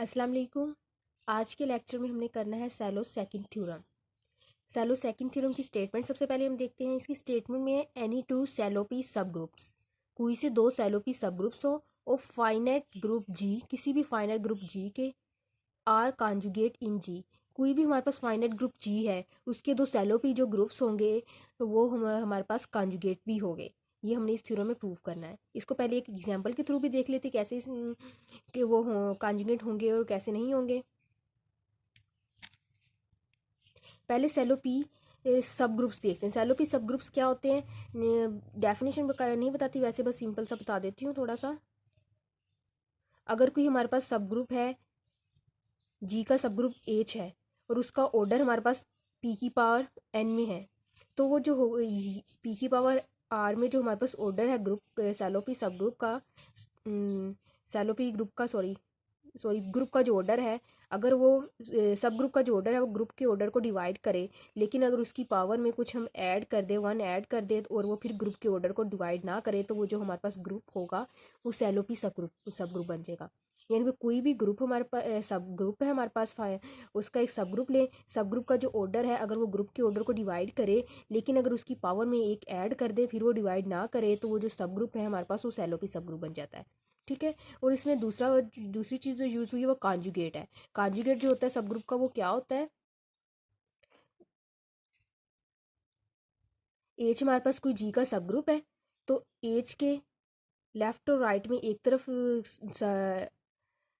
अस्सलाम वालेकुम। आज के लेक्चर में हमने करना है सैलो-सेकंड थ्योरम। सैलो-सेकंड थ्योरम की स्टेटमेंट सबसे पहले हम देखते हैं। इसकी स्टेटमेंट में एनी टू सैलो-पी सब ग्रुप्स, कोई से दो सैलो-पी सब ग्रुप्स हो और फाइनाइट ग्रुप जी, किसी भी फाइनाइट ग्रुप जी के आर कॉन्जुगेट इन जी, कोई भी हमारे पास फाइनाइट ग्रुप जी है उसके दो सैलो-पी जो ग्रुप्स होंगे तो वो हमारे पास कॉन्जुगेट भी होंगे। ये हमने इस थ्योरम में प्रूव करना है। इसको पहले एक एग्जांपल के थ्रू भी देख लेते कैसे कि वो कॉन्जुगेट होंगे और कैसे नहीं होंगे। पहले सैलो पी सब ग्रुप्स देखते हैं। सैलो पी सब ग्रुप्स क्या होते हैं, डेफिनेशन नहीं बताती, वैसे बस सिंपल सा बता देती हूँ थोड़ा सा। अगर कोई हमारे पास सब ग्रुप है, जी का सब ग्रुप एच है और उसका ऑर्डर हमारे पास पी की पावर एन में है, तो वो जो पी की पावर आर में जो हमारे पास ऑर्डर है ग्रुप सैलो पी सब ग्रुप का, सैलो पी ग्रुप का सॉरी ग्रुप का जो ऑर्डर है, अगर वो सब ग्रुप का जो ऑर्डर है वो ग्रुप के ऑर्डर को डिवाइड करे, लेकिन अगर उसकी पावर में कुछ हम ऐड कर दे, वन ऐड कर दे और वो फिर ग्रुप के ऑर्डर को डिवाइड ना करे, तो वो जो हमारे पास ग्रुप होगा वो सैलो पी सब ग्रुप बन जाएगा। यानी कि कोई भी ग्रुप हमारे पास सब ग्रुप है हमारे पास उसका एक सब ग्रुप ले, सब ग्रुप का जो ऑर्डर है अगर वो ग्रुप के ऑर्डर को डिवाइड करे, लेकिन अगर उसकी पावर में एक ऐड कर दे फिर वो डिवाइड ना करे, तो वो जो सब ग्रुप है हमारे पास वो सैलो पी सब ग्रुप बन जाता है। ठीक है। और इसमें दूसरी चीज़ जो यूज़ हुई है वो कॉन्जुगेट है। कॉन्जुगेट जो होता है सब ग्रुप का वो क्या होता है, एच हमारे पास कोई जी का सब ग्रुप है तो एच के लेफ्ट और राइट में एक तरफ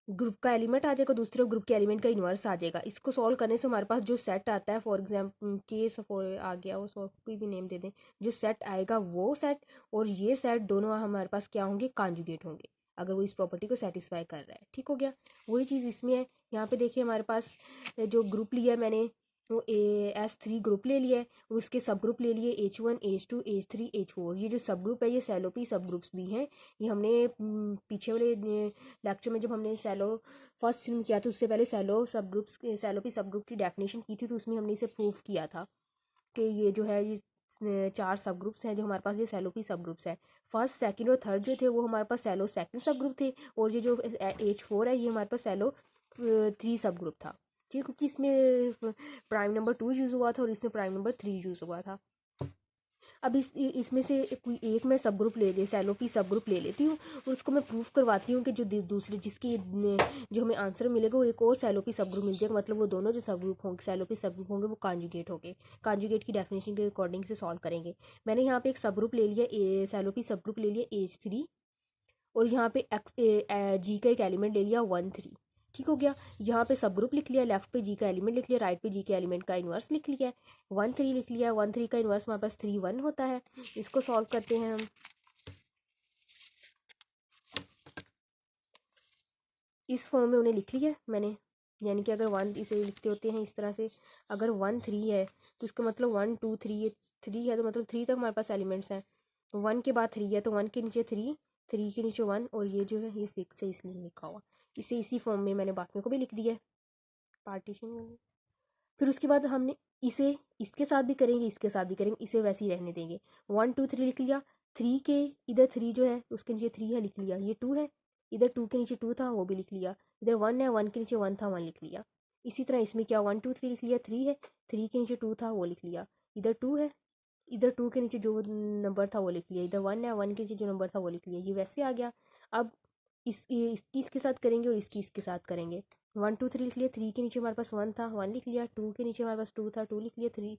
ग्रुप का एलिमेंट आ जाएगा, दूसरे ग्रुप के एलिमेंट का इन्वर्स आ जाएगा। इसको सॉल्व करने से हमारे पास जो सेट आता है, फॉर एग्जाम्पल केस आ गया, वो कोई भी नेम दे दें, जो सेट आएगा वो सेट और ये सेट दोनों हमारे पास क्या होंगे, कॉन्जुगेट होंगे, अगर वो इस प्रॉपर्टी को सेटिस्फाई कर रहा है। ठीक हो गया। वही चीज़ इसमें है। यहाँ पे देखिए हमारे पास जो ग्रुप लिया है मैंने वो S3 ग्रुप ले लिया है और उसके सब ग्रुप ले लिए H1 H2 H3 H4। ये जो सब ग्रुप है ये सैलोपी सब ग्रुप्स भी हैं। ये हमने पीछे वाले लेक्चर में जब हमने सैलो फर्स्ट थ्योरम किया था उससे पहले सैलोपी सब ग्रुप की डेफिनेशन की थी, तो उसमें हमने इसे प्रूव किया था कि ये जो है ये चार सब ग्रुप्स हैं जो हमारे पास, ये सैलोपी सब ग्रुप्स है। फर्स्ट सेकंड और थर्ड जो थे वो हमारे पास सैलो सेकंड सब ग्रुप थे और ये जो H4 है ये हमारे पास सैलो 3 सब ग्रुप था। ठीक, क्योंकि इसमें प्राइम नंबर 2 यूज़ हुआ था और इसमें प्राइम नंबर 3 यूज़ हुआ था। अब इसमें से कोई एक मैं सब ग्रुप ले सैलो पी सब ग्रुप ले लेती हूँ और उसको मैं प्रूफ करवाती हूँ कि जो दूसरे जिसकी जो हमें आंसर मिलेगा वो एक और सैलो पी सब ग्रुप मिल जाएगा, मतलब वो दोनों जो सब ग्रुप होंगे सैलो पी सब ग्रुप होंगे वो कॉन्जुगेट होंगे। कॉन्जुगेट की डेफिनेशन के अकॉर्डिंग से सॉल्व करेंगे। मैंने यहाँ पे एक सब ग्रुप ले लिया, सैलो पी सब ग्रुप ले लिया H3 और यहाँ पे जी का एक एलिमेंट ले लिया 1 3। ठीक हो गया। यहाँ पे सब ग्रुप लिख लिया, लेफ्ट पे जी का एलिमेंट लिख लिया, राइट पे जी के एलिमेंट का इन्वर्स लिख लिया है, 1 3 लिख लिया। 1 3 का इन्वर्स हमारे पास 3 1 होता है। इसको सॉल्व करते हैं हम। इस फॉर्म में उन्हें लिख लिया मैंने, यानी कि अगर 1 इसे लिखते होते हैं इस तरह से, अगर 1 3 है तो इसका मतलब 1 2 3, ये 3 है तो मतलब 3 तक हमारे पास एलिमेंट्स हैं। 1 के बाद 3 है तो 1 के नीचे 3, 3 के नीचे 1 और ये जो है ये फिक्स है इसलिए लिखा हुआ। इसे इसी फॉर्म में मैंने बाकियों को भी लिख दिया है, पार्टीशन। फिर उसके बाद हमने इसे इसके साथ भी करेंगे, इसके साथ भी करेंगे, इसे वैसे ही रहने देंगे। 1 2 3 लिख लिया, 3 के इधर 3 जो है उसके नीचे 3 है लिख लिया, ये 2 है, इधर 2 के नीचे 2 था वो भी लिख लिया, इधर 1 है 1 के नीचे 1 था 1 लिख लिया। इसी तरह इसमें क्या 1 2 3 लिख लिया, 3 है, 3 के नीचे 2 था वो लिख लिया, इधर 2 है, इधर 2 के नीचे जो नंबर था वो लिख लिया, इधर 1 है 1 के नीचे जो नंबर था वो लिख लिया। ये वैसे आ गया। अब इसकी इसके साथ करेंगे और इसकी इसके साथ करेंगे। 1 2 3 लिख लिया, 3 के नीचे हमारे पास 1 था 1 लिख लिया, 2 के नीचे हमारे पास 2 था 2 लिख लिया, 3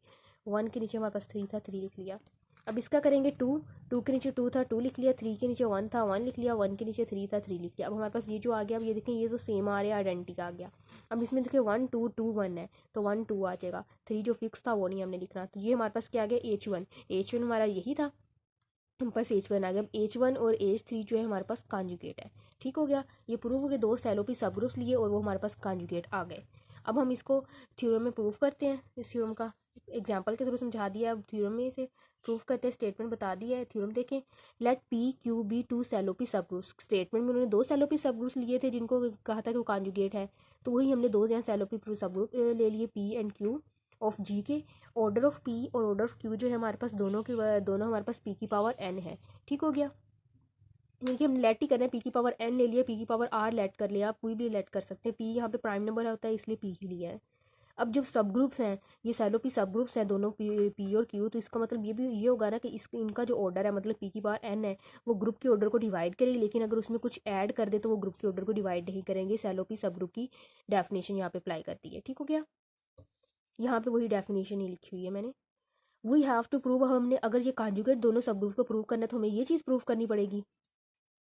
1 के नीचे हमारे पास 3 था 3 लिख लिया। अब इसका करेंगे 2 के नीचे 2 था 2 लिख लिया, 3 के नीचे 1 था 1 लिख लिया, 1 के नीचे 3 था 3 लिख लिया। अब हमारे पास ये जो आ गया, अब ये देखें ये तो सेम आ रहा है, आइडेंटिटी आ गया। अब इसमें देखिए 1 2 2 1 है तो 1 2 आ जाएगा, 3 जो फिक्स था वो नहीं हमने लिखना, तो ये हमारे पास क्या आ गया H1 हमारा यही था, हमारे पास H1 आ गया। अब H1 और H3 जो है हमारे पास कॉन्जुगेट है। ठीक हो गया। ये प्रूव हो गया, दो सैलोपी सब ग्रुप्स लिए और वो हमारे पास कॉन्जुगेट आ गए। अब हम इसको थ्योरम में प्रूव करते हैं। इस थ्योरम का एग्जांपल के थ्रू समझा दिया, अब थ्योरम में इसे प्रूव करते हैं, स्टेटमेंट बता दिया है। थ्योरम देखें, लेट पी क्यू बी 2 सैलोपी सब ग्रुप्स। स्टेटमेंट में उन्होंने दो सैलोपी सब ग्रुप्स लिए थे जिनको कहा था कि वो कॉन्जुगेट है, तो वही हमने दो यहाँ सैलोपी सब ग्रुप ले लिए P एंड Q ऑफ जी के। ऑर्डर ऑफ पी और ऑर्डर ऑफ क्यू जो है हमारे पास दोनों हमारे पास पी की पावर n है। ठीक हो गया। क्योंकि हम लेट ही करना है, पी की पावर एन ले लिया, पी की पावर आर लेट कर लिया, आप कोई भी लेट कर सकते हैं, पी यहाँ पे प्राइम नंबर होता है इसलिए पी ही लिया है। अब जो सब ग्रुप्स हैं, ये सैलो पी सब ग्रुप्स हैं दोनों, पी और क्यू, तो इसका मतलब ये भी ये होगा ना कि इनका जो ऑर्डर है, मतलब पी की पावर एन है, वो ग्रुप के ऑर्डर को डिवाइड करेगी, लेकिन अगर उसमें कुछ ऐड कर दे तो वो ग्रुप के ऑर्डर को डिवाइड नहीं करेंगे। सैलो पी सब ग्रुप की डेफिनेशन यहाँ पे अप्लाई करती है। ठीक हो गया, यहाँ पे वही डेफिनेशन ही लिखी हुई है मैंने। वी हैव टू प्रूव, हमने अगर ये कॉन्जुगेट दोनों सब ग्रुप को प्रूव करना है तो हमें ये चीज़ प्रूव करनी पड़ेगी।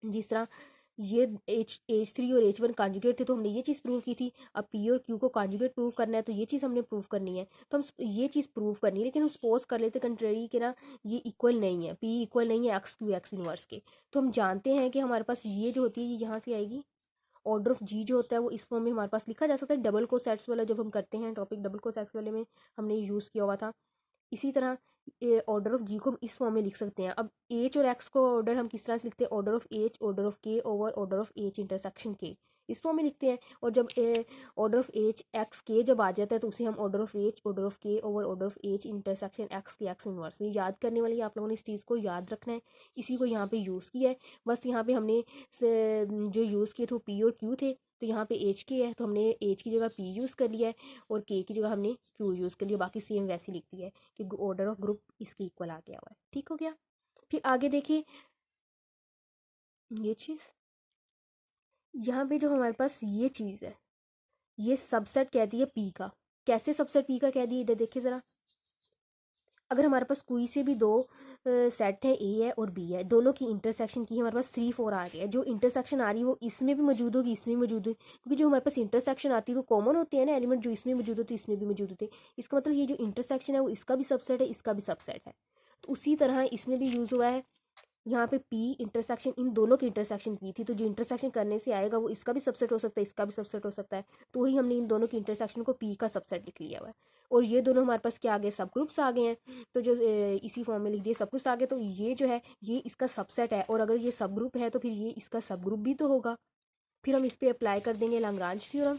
जिस तरह ये H3 और H1 कॉन्जुगेट थे तो हमने ये चीज़ प्रूव की थी। अब P और Q को कॉन्जुगेट प्रूव करना है तो ये चीज़ हमने प्रूव करनी है, तो हम ये चीज़ प्रूव करनी है, लेकिन हम सपोज कर लेते कंट्रेरी के ना ये इक्वल नहीं है, P इक्वल नहीं है X Q X इनवर्स के। तो हम जानते हैं कि हमारे पास ये जो होती है ये यहाँ से आएगी, ऑर्डर ऑफ जी जो होता है वो इस फॉर्म में हमारे पास लिखा जा सकता है। डबल को सेट्स वाला जब हम करते हैं टॉपिक, डबल को सेट्स वाले में हमने यूज़ किया हुआ था। इसी तरह ऑर्डर ऑफ जी को हम इस फॉर्म में लिख सकते हैं। अब एच और एक्स को ऑर्डर हम किस तरह से लिखते हैं, order of H order of K over order of H intersection K, इस फॉर्म में लिखते हैं। और जब ऑर्डर ऑफ एच एक्स के जब आ जाता है तो उसे हम order of H order of K over order of H intersection X K X inverse. ये याद करने वाली आप लोगों ने इस चीज़ को याद रखना है, इसी को यहाँ पे यूज़ किया है। बस यहाँ पे हमने जो यूज़ किए थे वो पी और क्यू थे, तो यहाँ पे एच के है तो हमने एच की जगह पी यूज़ कर लिया है और के की जगह हमने क्यू यूज़ कर लिया, बाकी सेम वैसे लिख दिया है कि ऑर्डर ऑफ ग्रुप इसके इक्वल आ गया हुआ है। ठीक हो गया, फिर आगे देखिए ये चीज़, यहाँ पे जो हमारे पास ये चीज़ है ये सबसेट कहती है पी का। कैसे सबसेट पी का कह दी, इधर देखिए ज़रा। अगर हमारे पास कोई से भी दो सेट है, ए है और बी है, दोनों की इंटरसेक्शन की हमारे पास 3 4 आ गया है। जो इंटरसेक्शन आ रही है वो इसमें भी मौजूद होगी, इसमें भी मौजूद है, क्योंकि जो हमारे पास इंटरसेक्शन आती है वो कॉमन होती है ना एलिमेंट, जो इसमें मौजूद होती है इसमें भी मौजूद होते हैं। इसका मतलब ये जो इंटरसेक्शन है वो इसका भी सबसेट है, इसका भी सबसेट है। तो उसी तरह इसमें भी यूज़ हुआ है। यहाँ पे P इंटरसेक्शन इन दोनों की इंटरसेक्शन की थी, तो जो इंटरसेक्शन करने से आएगा वो इसका भी सबसेट हो सकता है, इसका भी सबसेट हो सकता है। तो वही हमने इन दोनों की इंटरसेक्शन को P का सबसेट लिख लिया हुआ है। और ये दोनों हमारे पास क्या आ गए, सब ग्रुप्स आ गए हैं। तो जो इसी फॉर्म में लिख दिए सब कुछ आ गए, तो ये जो है ये इसका सबसेट है, और अगर ये सब ग्रुप है तो फिर ये इसका सब ग्रुप भी तो होगा। फिर हम इस पर अप्लाई कर देंगे Lagrange theorem.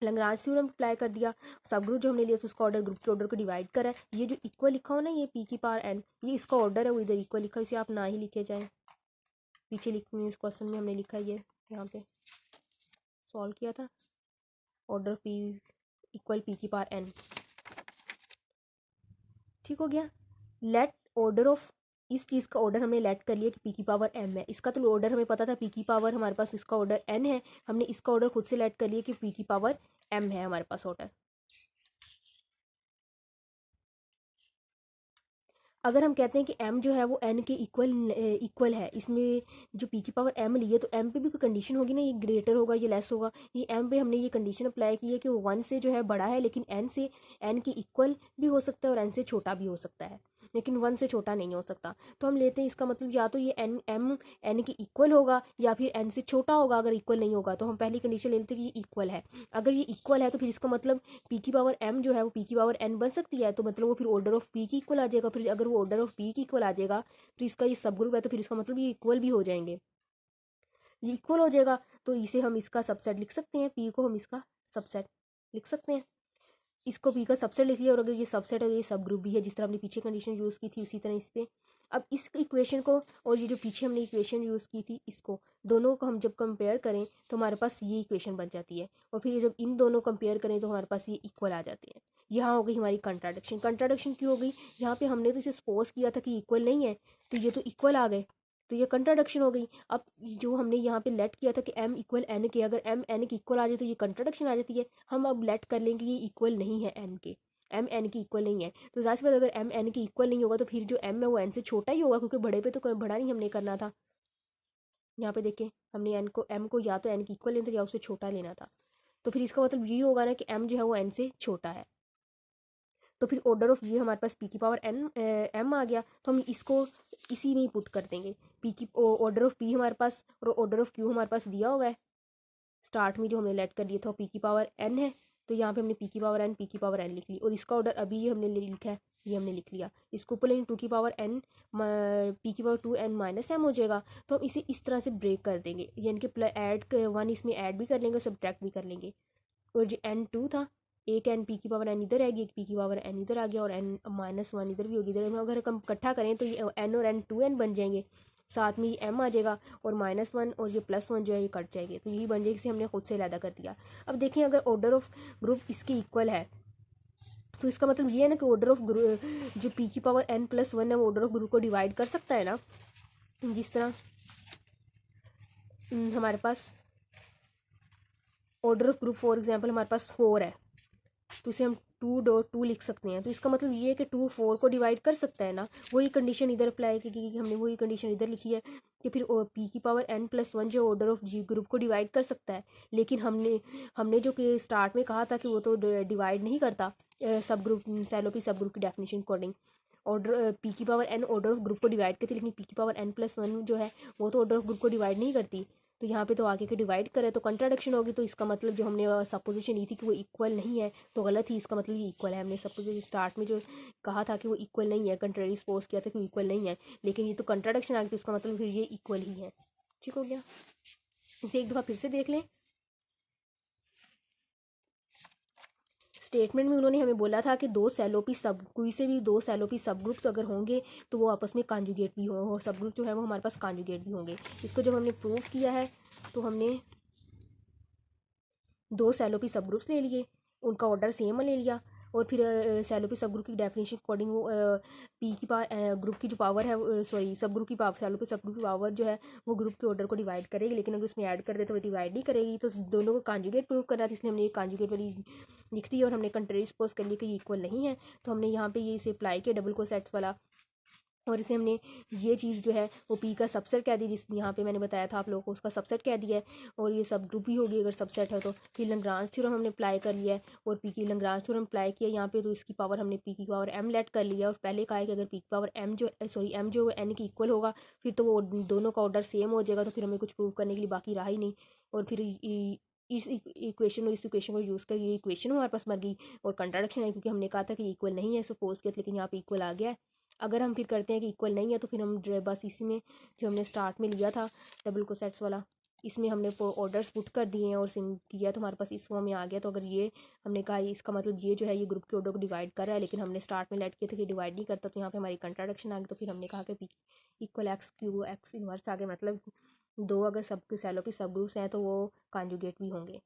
Lagrange theorem apply कर दिया, सब ग्रुप जो हमने लिया था उसका ऑर्डर ग्रुप के ऑर्डर को डिवाइड करा है। ये जो इक्वल लिखा हो ना ये पी की पावर एन, ये इसका ऑर्डर है, वो इधर इक्वल लिखा है, इसे आप ना ही लिखे जाए, पीछे लिखने इस क्वेश्चन में हमने लिखा है, ये यहाँ पे सॉल्व किया था, ऑर्डर पी इक्वल पी की पावर एन। ठीक हो गया, लेट ऑर्डर ऑफ इस चीज़ का ऑर्डर हमने लेट कर लिया कि पी की पावर एम है। इसका तो ऑर्डर हमें पता था, पी की पावर हमारे पास इसका ऑर्डर एन है, हमने इसका ऑर्डर खुद से लेट कर लिया कि पी की पावर एम है हमारे पास ऑर्डर। अगर हम कहते हैं कि m जो है वो n के इक्वल है, इसमें जो p की पावर m ली है तो m पे भी कोई कंडीशन होगी ना, ये ग्रेटर होगा ये लेस होगा। ये m पे हमने ये कंडीशन अप्लाई की है कि वो 1 से जो है बड़ा है, लेकिन n के इक्वल भी हो सकता है और n से छोटा भी हो सकता है, लेकिन 1 से छोटा नहीं हो सकता। तो हम लेते हैं इसका मतलब या तो ये n के इक्वल होगा या फिर n से छोटा होगा। अगर इक्वल नहीं होगा तो हम पहली कंडीशन ले लेते हैं कि ये इक्वल है। अगर ये इक्वल है तो फिर इसका मतलब p की पावर m जो है वो p की पावर n बन सकती है, तो मतलब वो फिर ऑर्डर ऑफ p की इक्वल आ जाएगा। फिर अगर वो ऑर्डर ऑफ p की इक्वल आ जाएगा तो इसका ये सब ग्रुप है, तो फिर इसका मतलब ये इक्वल भी हो जाएंगे, ये इक्वल हो जाएगा। तो इसे हम इसका सबसेट लिख सकते हैं, p को हम इसका सबसेट लिख सकते हैं। इसको p का सबसेट लिख लिया, और अगर ये सबसेट है ये सब ग्रुप भी है, जिस तरह हमने पीछे कंडीशन यूज़ की थी उसी तरह इस पे। अब इस इक्वेशन को और ये जो पीछे हमने इक्वेशन यूज़ की थी इसको दोनों को हम जब कंपेयर करें तो हमारे पास ये इक्वेशन बन जाती है, और फिर जब इन दोनों कंपेयर करें तो हमारे पास ये इक्वल आ जाते हैं। यहाँ हो गई हमारी कंट्राडिक्शन। कंट्राडिक्शन क्यों हो गई, यहाँ पे हमने तो इसे सपोज किया था कि इक्वल नहीं है, तो ये तो इक्वल आ गए, तो ये कंट्राडिक्शन हो गई। अब जो हमने यहाँ पे लेट किया था कि m इक्वल n के, अगर m n के इक्वल आ जाए तो ये कंट्राडिक्शन आ जाती है। हम अब लेट कर लेंगे ये इक्वल नहीं है n के, m n की इक्वल नहीं है, तो ज़ाहिर सी बात अगर m n की इक्वल नहीं होगा तो फिर जो m है वो n से छोटा ही होगा, क्योंकि बड़े पे तो कोई बड़ा नहीं हमने करना था। यहाँ पे देखें हमने m को या तो n की इक्वल लेना था या उससे छोटा लेना था, तो फिर इसका मतलब ये होगा ना कि m जो है वो n से छोटा है। तो फिर ऑर्डर ऑफ ये हमारे पास p की पावर n m आ गया, तो हम इसको इसी में ही पुट कर देंगे। p की ऑर्डर ऑफ p हमारे पास और ऑर्डर ऑफ q हमारे पास दिया हुआ है, स्टार्ट में जो हमने लेट कर दिया था p की पावर n है, तो यहाँ पे हमने p की पावर n लिख ली, और इसका ऑर्डर अभी ये हमने लिखा है, ये हमने लिख लिया। इसको ऊपर लेंगे 2 की पावर n p की पावर 2n माइनस m हो जाएगा। तो हम इसे इस तरह से ब्रेक कर देंगे, यानी कि ऐड 1 इसमें ऐड भी कर लेंगे, सब्ट्रैक्ट भी कर लेंगे। और जो n2 था, एक n p की पावर n इधर आएगी, एक p की पावर n इधर आ गया, और n -1 इधर भी होगी, इधर अगर हम इकट्ठा करें तो ये n और n 2n बन जाएंगे। साथ में ये m आ जाएगा और -1 और ये +1 जो है ये कट जाएगी, तो यही बन जाएगी, इसे हमने खुद से अलग कर दिया। अब देखें अगर ऑर्डर ऑफ ग्रुप इसके इक्वल है तो इसका मतलब ये है ना कि ऑर्डर ऑफ ग्रुप जो p की पावर n+1 है वो ऑर्डर ऑफ ग्रुप को डिवाइड कर सकता है ना। जिस तरह हमारे पास order of group for example हमारे पास 4 है, तो इसे हम 2.2 लिख सकते हैं, तो इसका मतलब ये है कि 2 4 को डिवाइड कर सकता है ना। वही कंडीशन इधर अप्लाई की, क्योंकि हमने वही कंडीशन इधर लिखी है कि फिर p की पावर n+1 जो ऑर्डर ऑफ जी ग्रुप को डिवाइड कर सकता है। लेकिन हमने जो कि स्टार्ट में कहा था कि वो तो डिवाइड नहीं करता सब ग्रुप सैलोपी सब ग्रुप की डेफिनेशन अकॉर्डिंग। ऑर्डर p की power n order of group को डिवाइड करती है, लेकिन p की पावर n+1 जो है वो तो ऑर्डर ऑफ ग्रुप को डिवाइड नहीं करती। तो यहाँ पे तो आगे के डिवाइड करे तो कंट्राडिक्शन होगी, तो इसका मतलब जो हमने सपोजिशन ली थी कि वो इक्वल नहीं है तो गलत ही, इसका मतलब ये इक्वल है। हमने सपोजिशन स्टार्ट में जो कहा था कि वो इक्वल नहीं है, कंट्रारी सपोज किया था कि वो इक्वल नहीं है, लेकिन ये तो कंट्राडिक्शन आ गई, तो इसका मतलब फिर ये इक्वल ही है। ठीक हो गया, इसे एक दफ़ा फिर से देख लें। स्टेटमेंट में उन्होंने हमें बोला था कि कोई से भी दो सैलोपी सब ग्रुप्स अगर होंगे तो वो आपस में कॉन्जुगेट भी हो, सब ग्रुप जो है वो हमारे पास कॉन्जुगेट भी होंगे। इसको जब हमने प्रूव किया है तो हमने दो सैलोपी सब ग्रुप्स ले लिए, उनका ऑर्डर सेम ले लिया, और फिर सैलोपी सब ग्रुप की डेफिनेशन अकॉर्डिंग वो पी की पावर ग्रुप की जो पावर है सॉरी सब ग्रुप की पावर सैलोपी सब ग्रुप की पावर जो है वो ग्रुप के ऑर्डर को डिवाइड करेगी, लेकिन अगर उसमें ऐड कर दे तो वो डिवाइड नहीं करेगी। तो दोनों को कॉन्जुगेट प्रूव करना था, इसलिए हमने ये कॉन्जुगेट वाली लिख दी और हमने कंट्री सपोज कर लिया कि ये इक्वल नहीं है। तो हमने यहाँ पे ये इसे अप्लाई किया डबल कोसेट्स वाला, और इसे हमने ये चीज़ जो है वो पी का सबसेट कह दी, जिस यहाँ पे मैंने बताया था आप लोगों को उसका सबसेट कह दिया है, और ये सब ग्रुप ही होगी अगर सबसेट है तो। फिर लैग्रांज थ्योरम हमने अप्लाई कर लिया है और पी की लैग्रांज थ्योरम अप्लाई किया यहाँ पे, तो इसकी पावर हमने पी की पावर m लेट कर लिया, और पहले कहा है कि अगर पी की पावर m जो n की इक्वल होगा फिर तो वो दोनों का ऑर्डर सेम हो जाएगा, तो फिर हमें कुछ प्रूव करने के लिए बाकी रहा ही नहीं। और फिर इस इक्वेशन और इस इक्वेशन को यूज़ कर ये इक्वेशन हमारे पास मर गई और कंट्राडिक्शन है, क्योंकि हमने कहा था कि इक्वल नहीं है सपोज किया, लेकिन यहाँ पे इक्वल आ गया है। अगर हम फिर करते हैं कि इक्वल नहीं है तो फिर हम बस इसी में जो हमने स्टार्ट में लिया था डबल कोसेट्स वाला, इसमें हमने ऑर्डर्स पुट कर दिए हैं और सिंग किया, तो हमारे पास इस फॉर्म में आ गया। तो अगर ये हमने कहा इसका मतलब ये जो है ये ग्रुप के ऑर्डर को डिवाइड कर रहा है, लेकिन हमने स्टार्ट में लेट किया था कि डिवाइड नहीं करता, तो यहाँ पे हमारी कंट्राडिक्शन आ गई। तो फिर हमने कहा कि P equal X Q X inverse आ गया, मतलब दो अगर सब सैलोपी सब ग्रुप्स हैं तो वो कॉन्जुगेट भी होंगे।